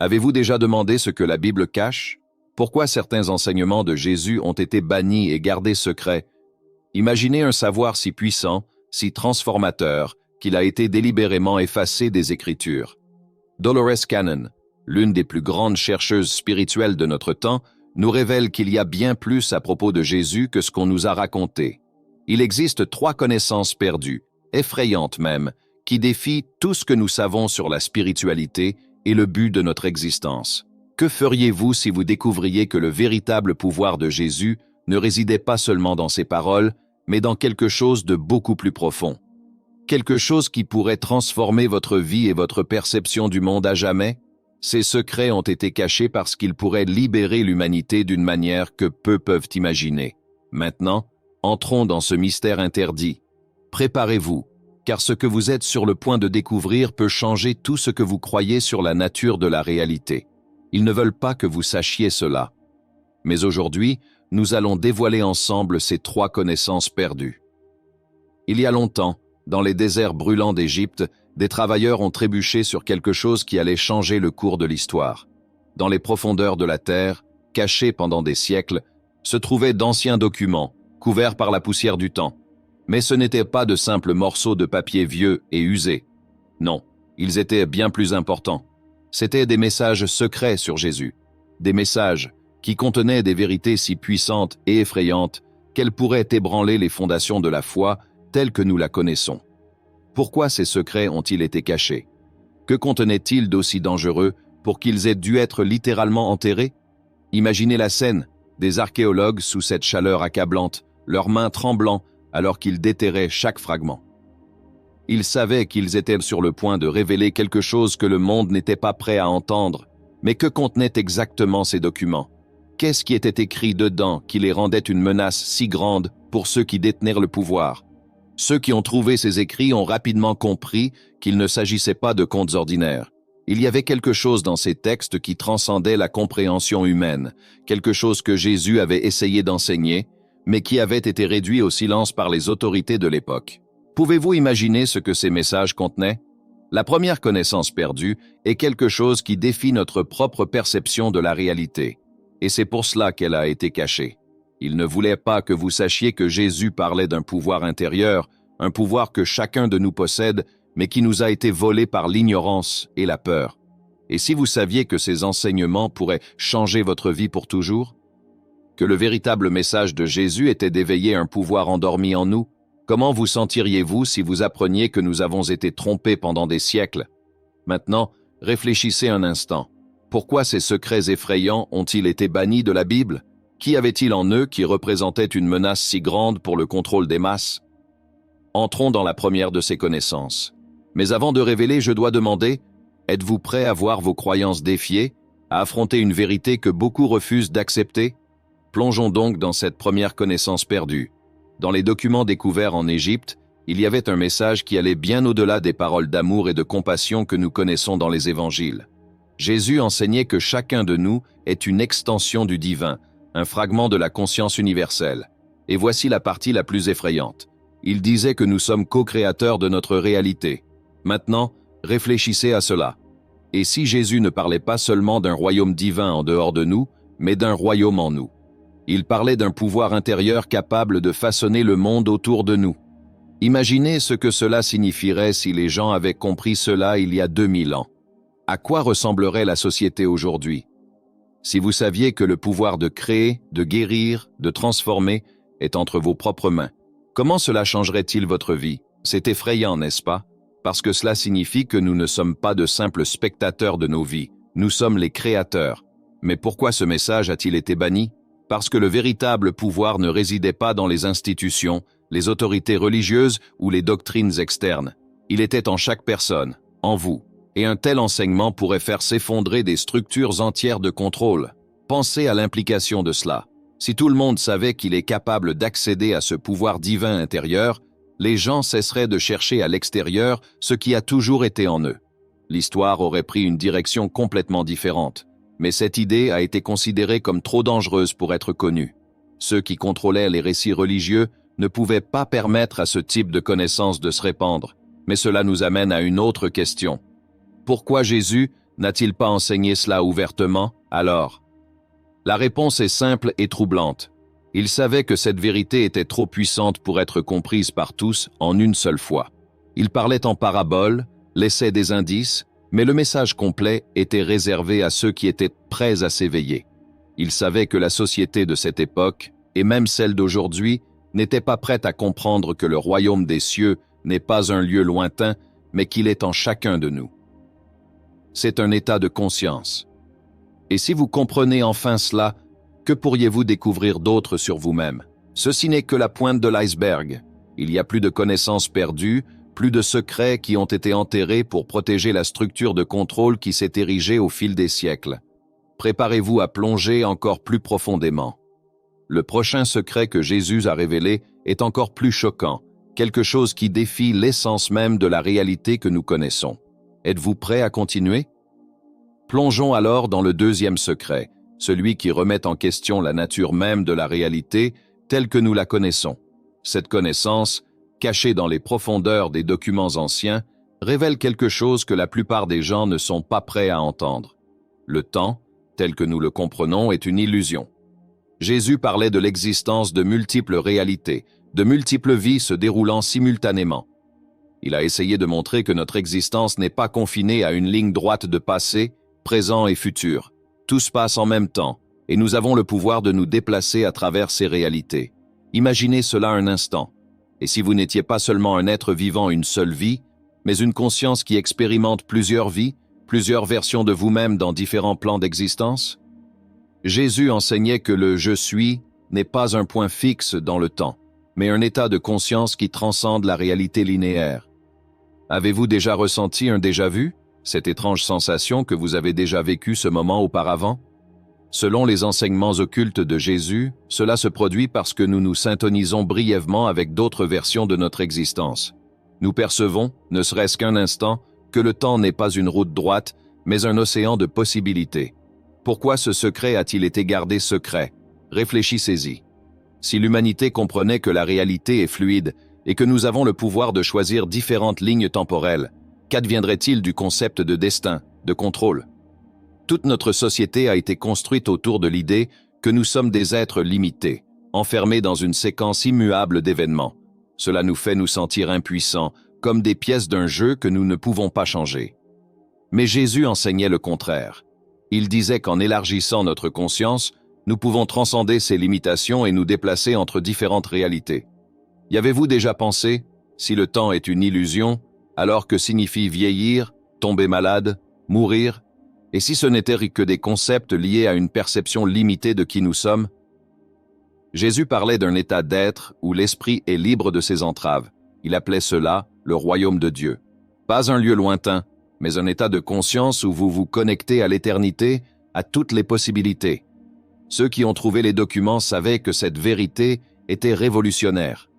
Avez-vous déjà demandé ce que la Bible cache? Pourquoi certains enseignements de Jésus ont été bannis et gardés secrets? Imaginez un savoir si puissant, si transformateur, qu'il a été délibérément effacé des Écritures. Dolores Cannon, l'une des plus grandes chercheuses spirituelles de notre temps, nous révèle qu'il y a bien plus à propos de Jésus que ce qu'on nous a raconté. Il existe 3 connaissances perdues, effrayantes même, qui défient tout ce que nous savons sur la spiritualité et le but de notre existence. Que feriez-vous si vous découvriez que le véritable pouvoir de Jésus ne résidait pas seulement dans ses paroles, mais dans quelque chose de beaucoup plus profond? Quelque chose qui pourrait transformer votre vie et votre perception du monde à jamais? Ces secrets ont été cachés parce qu'ils pourraient libérer l'humanité d'une manière que peu peuvent imaginer. Maintenant, entrons dans ce mystère interdit. Préparez-vous, car ce que vous êtes sur le point de découvrir peut changer tout ce que vous croyez sur la nature de la réalité. Ils ne veulent pas que vous sachiez cela. Mais aujourd'hui, nous allons dévoiler ensemble ces 3 connaissances perdues. Il y a longtemps, dans les déserts brûlants d'Égypte, des travailleurs ont trébuché sur quelque chose qui allait changer le cours de l'histoire. Dans les profondeurs de la terre, cachés pendant des siècles, se trouvaient d'anciens documents, couverts par la poussière du temps. Mais ce n'étaient pas de simples morceaux de papier vieux et usés. Non, ils étaient bien plus importants. C'étaient des messages secrets sur Jésus. Des messages qui contenaient des vérités si puissantes et effrayantes qu'elles pourraient ébranler les fondations de la foi telle que nous la connaissons. Pourquoi ces secrets ont-ils été cachés? Que contenaient-ils d'aussi dangereux pour qu'ils aient dû être littéralement enterrés? Imaginez la scène, des archéologues sous cette chaleur accablante, leurs mains tremblant alors qu'ils déterraient chaque fragment. Ils savaient qu'ils étaient sur le point de révéler quelque chose que le monde n'était pas prêt à entendre. Mais que contenaient exactement ces documents? Qu'est-ce qui était écrit dedans qui les rendait une menace si grande pour ceux qui détenaient le pouvoir? Ceux qui ont trouvé ces écrits ont rapidement compris qu'il ne s'agissait pas de contes ordinaires. Il y avait quelque chose dans ces textes qui transcendait la compréhension humaine, quelque chose que Jésus avait essayé d'enseigner, mais qui avait été réduit au silence par les autorités de l'époque. Pouvez-vous imaginer ce que ces messages contenaient? La première connaissance perdue est quelque chose qui défie notre propre perception de la réalité, et c'est pour cela qu'elle a été cachée. Il ne voulait pas que vous sachiez que Jésus parlait d'un pouvoir intérieur, un pouvoir que chacun de nous possède, mais qui nous a été volé par l'ignorance et la peur. Et si vous saviez que ces enseignements pourraient changer votre vie pour toujours? Que le véritable message de Jésus était d'éveiller un pouvoir endormi en nous? Comment vous sentiriez-vous si vous appreniez que nous avons été trompés pendant des siècles? Maintenant, réfléchissez un instant. Pourquoi ces secrets effrayants ont-ils été bannis de la Bible? Qui avait-il en eux qui représentait une menace si grande pour le contrôle des masses? Entrons dans la première de ces connaissances. Mais avant de révéler, je dois demander, êtes-vous prêt à voir vos croyances défiées, à affronter une vérité que beaucoup refusent d'accepter? Plongeons donc dans cette première connaissance perdue. Dans les documents découverts en Égypte, il y avait un message qui allait bien au-delà des paroles d'amour et de compassion que nous connaissons dans les évangiles. Jésus enseignait que chacun de nous est une extension du divin, un fragment de la conscience universelle. Et voici la partie la plus effrayante. Il disait que nous sommes co-créateurs de notre réalité. Maintenant, réfléchissez à cela. Et si Jésus ne parlait pas seulement d'un royaume divin en dehors de nous, mais d'un royaume en nous? Il parlait d'un pouvoir intérieur capable de façonner le monde autour de nous. Imaginez ce que cela signifierait si les gens avaient compris cela il y a 2000 ans. À quoi ressemblerait la société aujourd'hui? Si vous saviez que le pouvoir de créer, de guérir, de transformer est entre vos propres mains, comment cela changerait-il votre vie? C'est effrayant, n'est-ce pas? Parce que cela signifie que nous ne sommes pas de simples spectateurs de nos vies, nous sommes les créateurs. Mais pourquoi ce message a-t-il été banni? Parce que le véritable pouvoir ne résidait pas dans les institutions, les autorités religieuses ou les doctrines externes. Il était en chaque personne, en vous. Et un tel enseignement pourrait faire s'effondrer des structures entières de contrôle. Pensez à l'implication de cela. Si tout le monde savait qu'il est capable d'accéder à ce pouvoir divin intérieur, les gens cesseraient de chercher à l'extérieur ce qui a toujours été en eux. L'histoire aurait pris une direction complètement différente. Mais cette idée a été considérée comme trop dangereuse pour être connue. Ceux qui contrôlaient les récits religieux ne pouvaient pas permettre à ce type de connaissances de se répandre. Mais cela nous amène à une autre question. Pourquoi Jésus N'a-t-il pas enseigné cela ouvertement, alors? La réponse est simple et troublante. Il savait que cette vérité était trop puissante pour être comprise par tous en une seule fois. Il parlait en paraboles, laissait des indices, mais le message complet était réservé à ceux qui étaient prêts à s'éveiller. Il savait que la société de cette époque, et même celle d'aujourd'hui, n'était pas prête à comprendre que le royaume des cieux n'est pas un lieu lointain, mais qu'il est en chacun de nous. C'est un état de conscience. Et si vous comprenez enfin cela, que pourriez-vous découvrir d'autre sur vous-même? Ceci n'est que la pointe de l'iceberg. Il y a plus de connaissances perdues, plus de secrets qui ont été enterrés pour protéger la structure de contrôle qui s'est érigée au fil des siècles. Préparez-vous à plonger encore plus profondément. Le prochain secret que Jésus a révélé est encore plus choquant, quelque chose qui défie l'essence même de la réalité que nous connaissons. Êtes-vous prêt à continuer? Plongeons alors dans le deuxième secret, celui qui remet en question la nature même de la réalité telle que nous la connaissons. Cette connaissance, cachée dans les profondeurs des documents anciens, révèle quelque chose que la plupart des gens ne sont pas prêts à entendre. Le temps, tel que nous le comprenons, est une illusion. Jésus parlait de l'existence de multiples réalités, de multiples vies se déroulant simultanément. Il a essayé de montrer que notre existence n'est pas confinée à une ligne droite de passé, présent et futur. Tout se passe en même temps, et nous avons le pouvoir de nous déplacer à travers ces réalités. Imaginez cela un instant. Et si vous n'étiez pas seulement un être vivant une seule vie, mais une conscience qui expérimente plusieurs vies, plusieurs versions de vous-même dans différents plans d'existence? Jésus enseignait que le « je suis » n'est pas un point fixe dans le temps, mais un état de conscience qui transcende la réalité linéaire. Avez-vous déjà ressenti un déjà-vu, cette étrange sensation que vous avez déjà vécu ce moment auparavant? Selon les enseignements occultes de Jésus, cela se produit parce que nous nous syntonisons brièvement avec d'autres versions de notre existence. Nous percevons, ne serait-ce qu'un instant, que le temps n'est pas une route droite, mais un océan de possibilités. Pourquoi ce secret a-t-il été gardé secret? Réfléchissez-y. Si l'humanité comprenait que la réalité est fluide et que nous avons le pouvoir de choisir différentes lignes temporelles, qu'adviendrait-il du concept de destin, de contrôle? Toute notre société a été construite autour de l'idée que nous sommes des êtres limités, enfermés dans une séquence immuable d'événements. Cela nous fait nous sentir impuissants, comme des pièces d'un jeu que nous ne pouvons pas changer. Mais Jésus enseignait le contraire. Il disait qu'en élargissant notre conscience, nous pouvons transcender ces limitations et nous déplacer entre différentes réalités. Y avez-vous déjà pensé, si le temps est une illusion, alors que signifie vieillir, tomber malade, mourir? Et si ce n'étaient que des concepts liés à une perception limitée de qui nous sommes? Jésus parlait d'un état d'être où l'esprit est libre de ses entraves. Il appelait cela le royaume de Dieu. Pas un lieu lointain, mais un état de conscience où vous vous connectez à l'éternité, à toutes les possibilités. Ceux qui ont trouvé les documents savaient que cette vérité était révolutionnaire.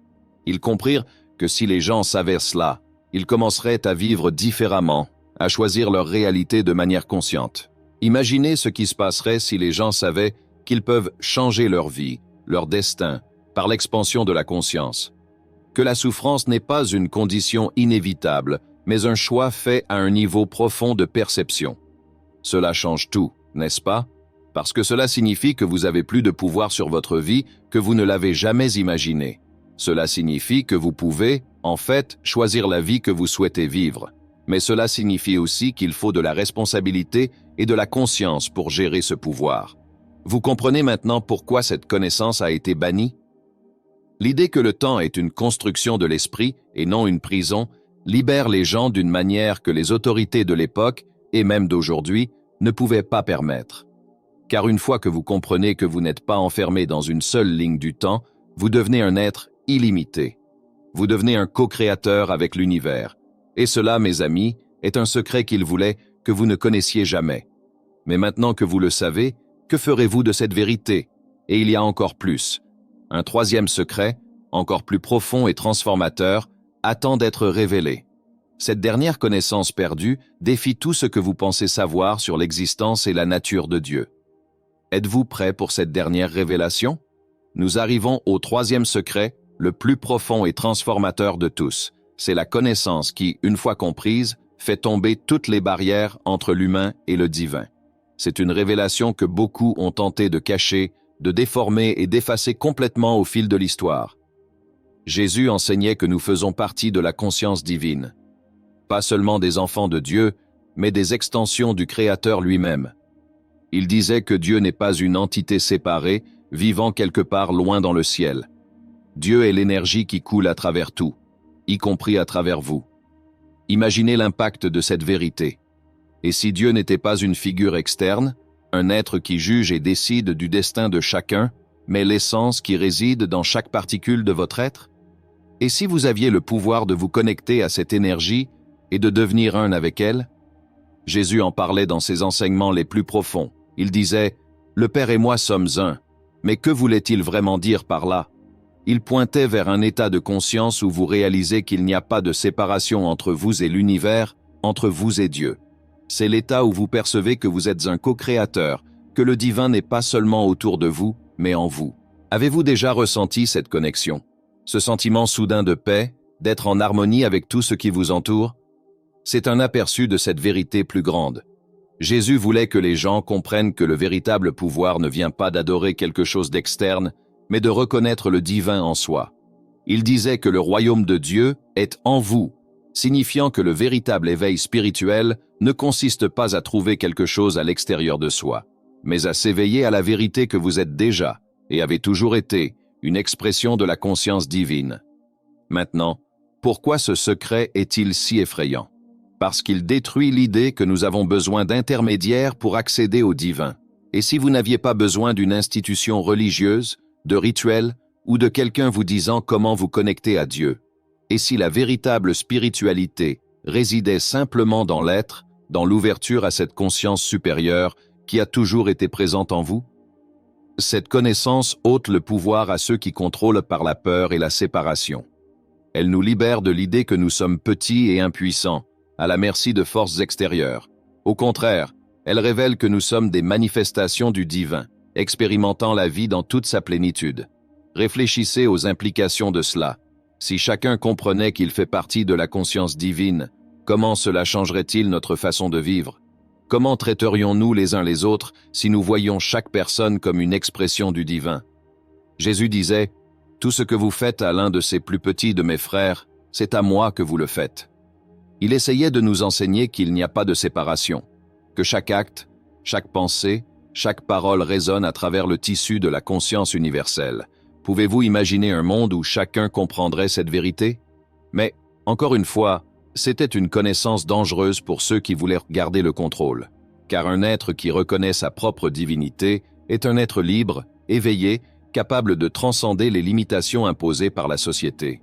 Ils comprirent que si les gens savaient cela, ils commenceraient à vivre différemment, à choisir leur réalité de manière consciente. Imaginez ce qui se passerait si les gens savaient qu'ils peuvent changer leur vie, leur destin, par l'expansion de la conscience. Que la souffrance n'est pas une condition inévitable, mais un choix fait à un niveau profond de perception. Cela change tout, n'est-ce pas? Parce que cela signifie que vous avez plus de pouvoir sur votre vie que vous ne l'avez jamais imaginé. Cela signifie que vous pouvez, en fait, choisir la vie que vous souhaitez vivre. Mais cela signifie aussi qu'il faut de la responsabilité et de la conscience pour gérer ce pouvoir. Vous comprenez maintenant pourquoi cette connaissance a été bannie? L'idée que le temps est une construction de l'esprit et non une prison libère les gens d'une manière que les autorités de l'époque, et même d'aujourd'hui, ne pouvaient pas permettre. Car une fois que vous comprenez que vous n'êtes pas enfermé dans une seule ligne du temps, vous devenez un être illimité. Vous devenez un co-créateur avec l'univers. Et cela, mes amis, est un secret qu'il voulait que vous ne connaissiez jamais. Mais maintenant que vous le savez, que ferez-vous de cette vérité? Et il y a encore plus. Un troisième secret, encore plus profond et transformateur, attend d'être révélé. Cette dernière connaissance perdue défie tout ce que vous pensez savoir sur l'existence et la nature de Dieu. Êtes-vous prêt pour cette dernière révélation? Nous arrivons au troisième secret, le plus profond et transformateur de tous. C'est la connaissance qui, une fois comprise, fait tomber toutes les barrières entre l'humain et le divin. C'est une révélation que beaucoup ont tenté de cacher, de déformer et d'effacer complètement au fil de l'histoire. Jésus enseignait que nous faisons partie de la conscience divine. Pas seulement des enfants de Dieu, mais des extensions du Créateur lui-même. Il disait que Dieu n'est pas une entité séparée, vivant quelque part loin dans le ciel. Dieu est l'énergie qui coule à travers tout, y compris à travers vous. Imaginez l'impact de cette vérité. Et si Dieu n'était pas une figure externe, un être qui juge et décide du destin de chacun, mais l'essence qui réside dans chaque particule de votre être? Et si vous aviez le pouvoir de vous connecter à cette énergie et de devenir un avec elle? Jésus en parlait dans ses enseignements les plus profonds. Il disait « Le Père et moi sommes un ». Mais que voulait-il vraiment dire par là? Il pointait vers un état de conscience où vous réalisez qu'il n'y a pas de séparation entre vous et l'univers, entre vous et Dieu. C'est l'état où vous percevez que vous êtes un co-créateur, que le divin n'est pas seulement autour de vous, mais en vous. Avez-vous déjà ressenti cette connexion? Ce sentiment soudain de paix, d'être en harmonie avec tout ce qui vous entoure? C'est un aperçu de cette vérité plus grande. Jésus voulait que les gens comprennent que le véritable pouvoir ne vient pas d'adorer quelque chose d'externe, mais de reconnaître le divin en soi. Il disait que le royaume de Dieu est en vous, signifiant que le véritable éveil spirituel ne consiste pas à trouver quelque chose à l'extérieur de soi, mais à s'éveiller à la vérité que vous êtes déjà, et avez toujours été, une expression de la conscience divine. Maintenant, pourquoi ce secret est-il si effrayant? Parce qu'il détruit l'idée que nous avons besoin d'intermédiaires pour accéder au divin. Et si vous n'aviez pas besoin d'une institution religieuse, de rituels ou de quelqu'un vous disant comment vous connecter à Dieu? Et si la véritable spiritualité résidait simplement dans l'être, dans l'ouverture à cette conscience supérieure qui a toujours été présente en vous? Cette connaissance ôte le pouvoir à ceux qui contrôlent par la peur et la séparation. Elle nous libère de l'idée que nous sommes petits et impuissants, à la merci de forces extérieures. Au contraire, elle révèle que nous sommes des manifestations du divin, expérimentant la vie dans toute sa plénitude. Réfléchissez aux implications de cela. Si chacun comprenait qu'il fait partie de la conscience divine, comment cela changerait-il notre façon de vivre? Comment traiterions-nous les uns les autres si nous voyions chaque personne comme une expression du divin? Jésus disait, « Tout ce que vous faites à l'un de ces plus petits de mes frères, c'est à moi que vous le faites. » Il essayait de nous enseigner qu'il n'y a pas de séparation, que chaque acte, chaque pensée, chaque parole résonne à travers le tissu de la conscience universelle. Pouvez-vous imaginer un monde où chacun comprendrait cette vérité? Mais, encore une fois, c'était une connaissance dangereuse pour ceux qui voulaient garder le contrôle, car un être qui reconnaît sa propre divinité est un être libre, éveillé, capable de transcender les limitations imposées par la société.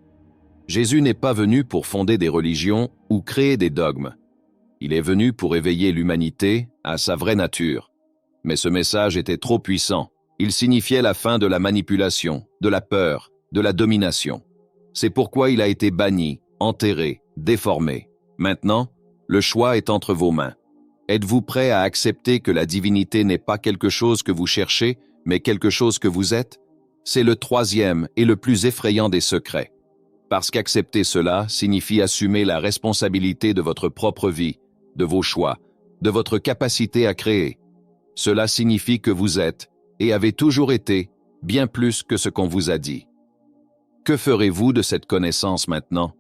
Jésus n'est pas venu pour fonder des religions ou créer des dogmes. Il est venu pour éveiller l'humanité à sa vraie nature. Mais ce message était trop puissant. Il signifiait la fin de la manipulation, de la peur, de la domination. C'est pourquoi il a été banni, enterré, déformé. Maintenant, le choix est entre vos mains. Êtes-vous prêt à accepter que la divinité n'est pas quelque chose que vous cherchez, mais quelque chose que vous êtes? C'est le troisième et le plus effrayant des secrets. Parce qu'accepter cela signifie assumer la responsabilité de votre propre vie, de vos choix, de votre capacité à créer. Cela signifie que vous êtes, et avez toujours été, bien plus que ce qu'on vous a dit. Que ferez-vous de cette connaissance maintenant?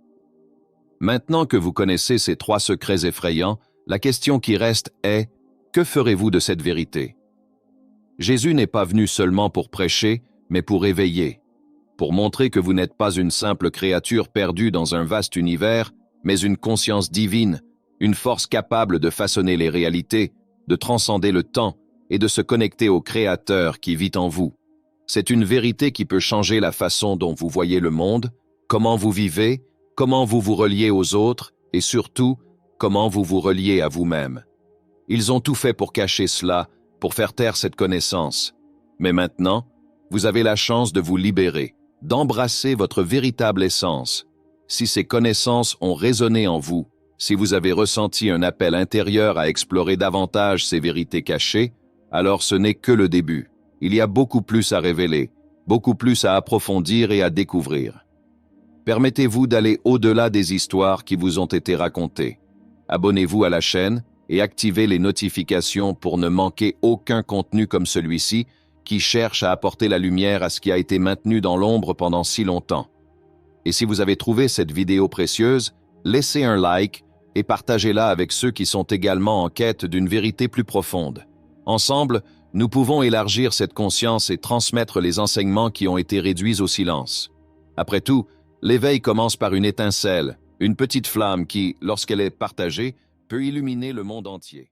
Maintenant que vous connaissez ces trois secrets effrayants, la question qui reste est, que ferez-vous de cette vérité? Jésus n'est pas venu seulement pour prêcher, mais pour éveiller, pour montrer que vous n'êtes pas une simple créature perdue dans un vaste univers, mais une conscience divine, une force capable de façonner les réalités, de transcender le temps et de se connecter au Créateur qui vit en vous. C'est une vérité qui peut changer la façon dont vous voyez le monde, comment vous vivez, comment vous vous reliez aux autres et surtout, comment vous vous reliez à vous-même. Ils ont tout fait pour cacher cela, pour faire taire cette connaissance. Mais maintenant, vous avez la chance de vous libérer, d'embrasser votre véritable essence. Si ces connaissances ont résonné en vous, si vous avez ressenti un appel intérieur à explorer davantage ces vérités cachées, alors ce n'est que le début. Il y a beaucoup plus à révéler, beaucoup plus à approfondir et à découvrir. Permettez-vous d'aller au-delà des histoires qui vous ont été racontées. abonnez-vous à la chaîne et activez les notifications pour ne manquer aucun contenu comme celui-ci qui cherche à apporter la lumière à ce qui a été maintenu dans l'ombre pendant si longtemps. Et si vous avez trouvé cette vidéo précieuse, laissez un like et partagez-la avec ceux qui sont également en quête d'une vérité plus profonde. Ensemble, nous pouvons élargir cette conscience et transmettre les enseignements qui ont été réduits au silence. Après tout, l'éveil commence par une étincelle, une petite flamme qui, lorsqu'elle est partagée, peut illuminer le monde entier.